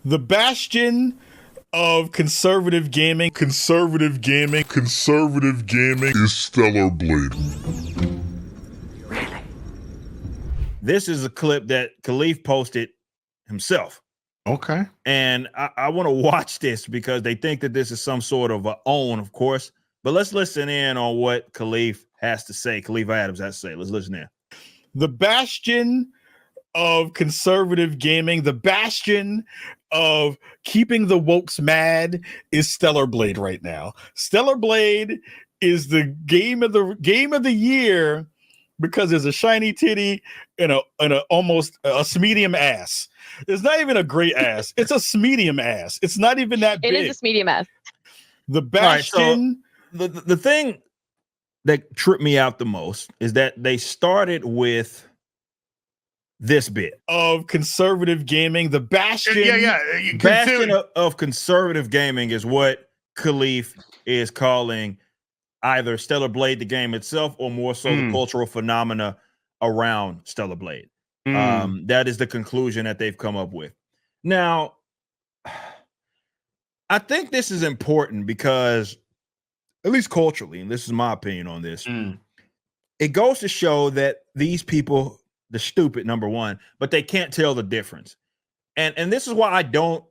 The bastion of conservative gaming is Stellar Blade. This is a clip that Khalif posted himself. Okay. And I want to watch this because they think that this is some sort of a own, of course. But let's listen in on what Khalif has to say. Khalif Adams has to say. Let's listen in. The bastion of conservative gaming, the bastion of keeping the wokes mad is Stellar Blade right now. Stellar Blade is the game of the year because there's a shiny titty and a almost a medium ass. It's not even a great ass. It's a medium ass. It's not even that big. It is a medium ass. The bastion. Right, so the thing that tripped me out the most is that they started with this bit of conservative gaming. The bastion. Bastion of conservative gaming is what Khalif is calling either Stellar Blade, the game itself, or more so the cultural phenomena around Stellar Blade. That is the conclusion that they've come up with. Now, I think this is important because, at least culturally, and this is my opinion on this, it goes to show that these people, they're stupid, number one, but they can't tell the difference. And this is why I don't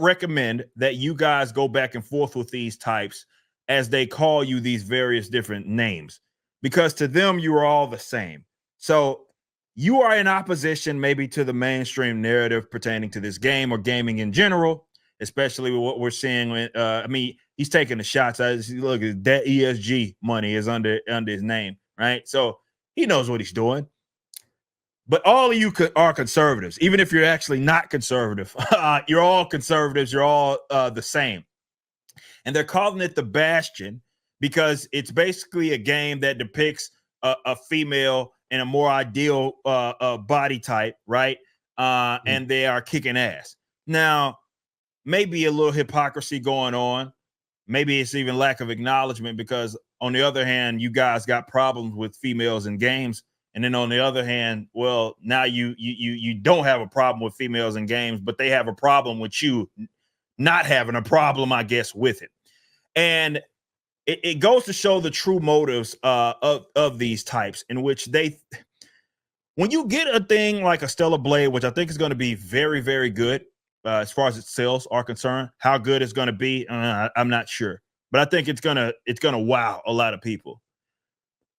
recommend that you guys go back and forth with these types as they call you these various different names, because to them, you are all the same. So you are in opposition maybe to the mainstream narrative pertaining to this game or gaming in general, especially with what we're seeing. I mean, he's taking the shots. Look, that ESG money is under his name, right? So he knows what he's doing. But all of you are conservatives, even if you're actually not conservative. You're all conservatives. You're all the same. And they're calling it the Bastion because it's basically a game that depicts a female in a more ideal body type, right? And they are kicking ass. Now, maybe a little hypocrisy going on. Maybe it's even lack of acknowledgement because, on the other hand, you guys got problems with females in games. And then on the other hand, well, now you don't have a problem with females in games, but they have a problem with you not having a problem, I guess, with it. And it goes to show the true motives of these types, in which when you get a thing like a Stellar Blade, which I think is going to be very, very good as far as its sales are concerned. How good it's going to be, I'm not sure, but I think it's gonna wow a lot of people.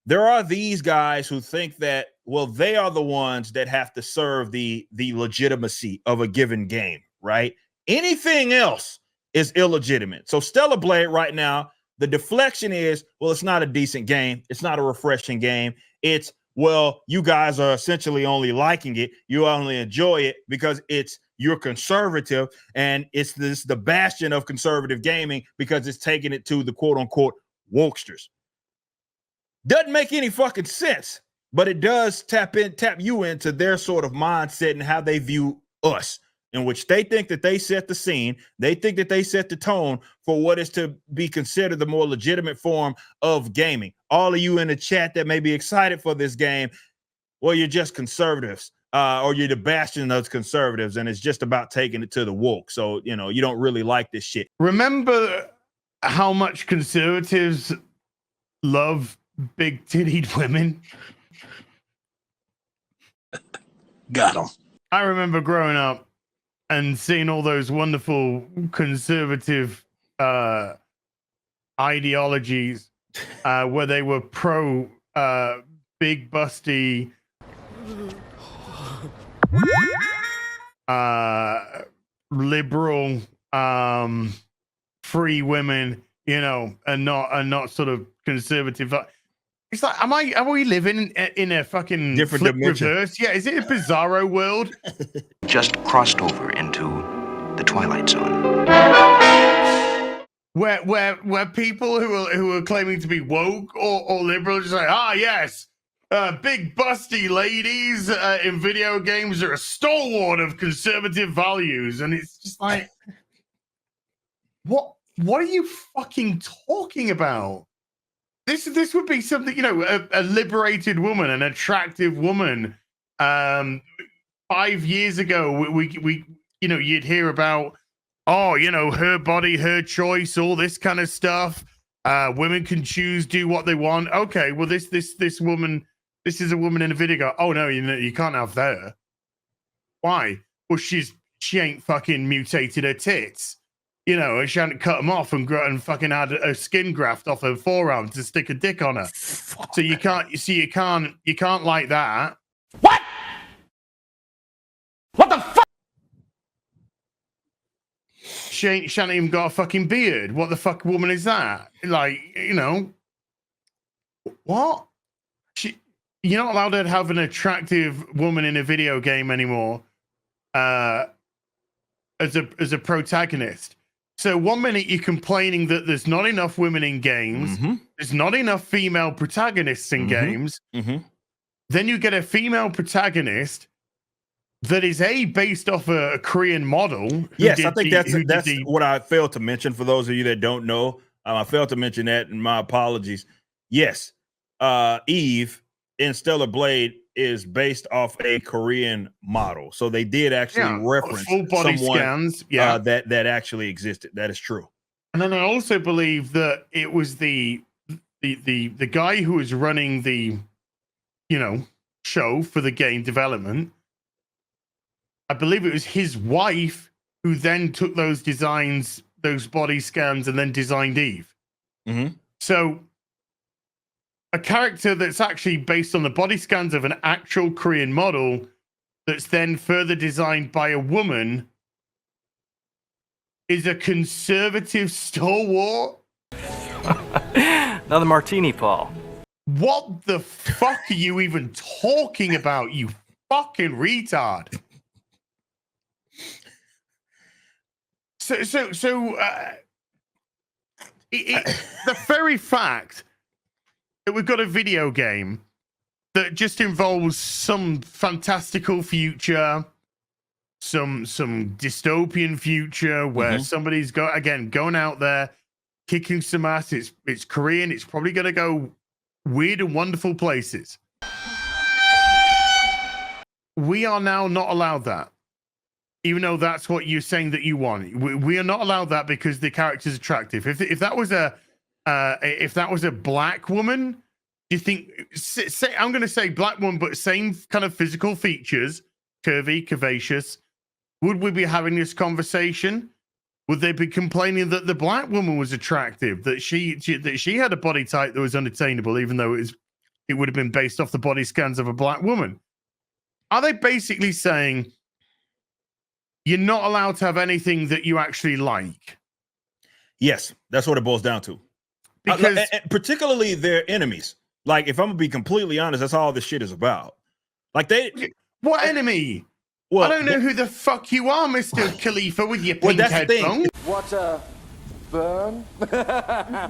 There are these guys who think that, well, they are the ones that have to serve the legitimacy of a given game, right? Anything else is illegitimate. So Stellar Blade right now, the deflection is, well, it's not a decent game. It's not a refreshing game. It's, well, you guys are essentially only liking it. You only enjoy it because you're conservative, and it's the bastion of conservative gaming because it's taking it to the quote unquote wokesters. Doesn't make any fucking sense, but it does tap you into their sort of mindset and how they view us, in which they think that they set the scene. They think that they set the tone for what is to be considered the more legitimate form of gaming. All of you in the chat that may be excited for this game, well, you're just conservatives, or you're the bastion of conservatives, and it's just about taking it to the woke. So, you don't really like this shit. Remember how much conservatives love big tittied women? Got them. I remember growing up and seeing all those wonderful conservative ideologies where they were pro big busty liberal free women, and not sort of conservative. It's like, are we living in a fucking different flip dimension? Reverse? Yeah, is it a bizarro world? Just crossed over into the Twilight Zone. Where people who are claiming to be woke or liberal just like, yes, big busty ladies in video games are a stalwart of conservative values, and it's just like, what are you fucking talking about? This would be something, a liberated woman, an attractive woman, 5 years ago, we you'd hear about, oh, her body, her choice, all this kind of stuff. Women can choose, do what they want. Okay, well, this woman, this is a woman in a video. Oh no, you can't have that. Why? Well, she ain't fucking mutated her tits. She hadn't cut them off and fucking had a skin graft off her forearm to stick a dick on her. So you can't like that. What? What the fuck? She ain't even got a fucking beard. What the fuck woman is that? Like, what? You're not allowed to have an attractive woman in a video game anymore as a protagonist. So 1 minute you're complaining that there's not enough women in games, there's not enough female protagonists in games. Then you get a female protagonist that is based off a Korean model. Yes, I think that's what I failed to mention for those of you that don't know. I failed to mention that, and my apologies. Yes, Eve in Stellar Blade is based off a Korean model, so they did actually reference full body scans. That actually existed. That is true. And then I also believe that it was the guy who was running the show for the game development. I believe it was his wife who then took those designs, those body scans, and then designed Eve. So a character that's actually based on the body scans of an actual Korean model that's then further designed by a woman is a conservative stalwart. Another martini, Paul. What the fuck are you even talking about, you fucking retard? The very fact that we've got a video game that just involves some fantastical future, some dystopian future where somebody's going out there kicking some ass. It's Korean. It's probably going to go weird and wonderful places. We are now not allowed that. Even though that's what you're saying that you want, we are not allowed that because the character's attractive. If that was a black woman, do you think? Say I'm going to say black woman, but same kind of physical features, curvy, curvaceous. Would we be having this conversation? Would they be complaining that the black woman was attractive, that she had a body type that was unattainable, even though it would have been based off the body scans of a black woman? Are they basically saying you're not allowed to have anything that you actually like? Yes, that's what it boils down to. Because particularly their enemies. Like, if I'm gonna be completely honest, that's all this shit is about. Like, what enemy? Well, I don't know who the fuck you are, Mr. Khalifa, with your pink headphones. What a burn!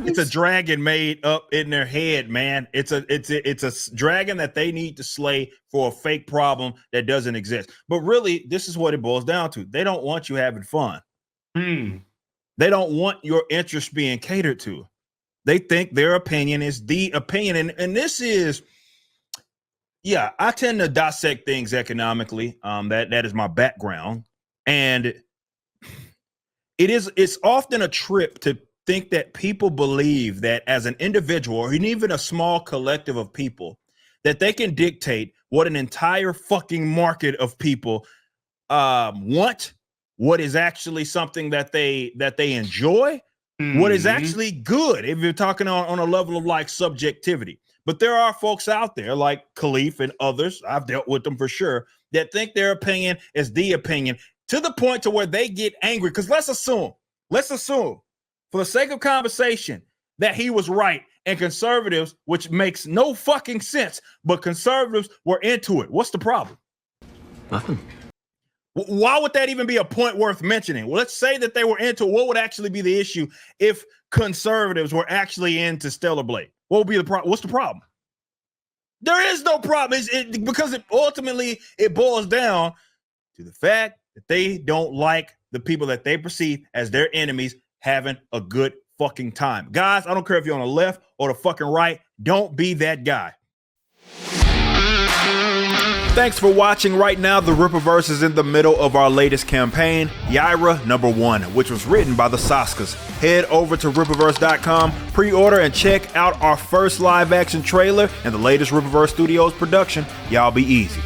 It's a dragon made up in their head, man. It's a dragon that they need to slay for a fake problem that doesn't exist. But really, this is what it boils down to. They don't want you having fun. They don't want your interest being catered to. They think their opinion is the opinion, and this is. Yeah, I tend to dissect things economically. That is my background, and it's often a trip to think that people believe that as an individual or even a small collective of people, that they can dictate what an entire fucking market of people want, what is actually something that they enjoy, what is actually good. If you're talking on a level of like subjectivity. But there are folks out there like Khalif and others, I've dealt with them for sure, that think their opinion is the opinion to the point to where they get angry. Because let's assume, for the sake of conversation, that he was right and conservatives, which makes no fucking sense, but conservatives were into it. What's the problem? Nothing. Why would that even be a point worth mentioning? Well, let's say that they were into it. What would actually be the issue if conservatives were actually into Stellar Blade? What would be the problem? What's the problem? There is no problem. Because ultimately it boils down to the fact that they don't like the people that they perceive as their enemies having a good fucking time. Guys, I don't care if you're on the left or the fucking right. Don't be that guy. Thanks for watching. Right now, the Rippaverse is in the middle of our latest campaign, Yaira #1, which was written by the Saskas. Head over to Rippaverse.com, pre-order, and check out our first live-action trailer and the latest Rippaverse Studios production, Y'all Be Easy.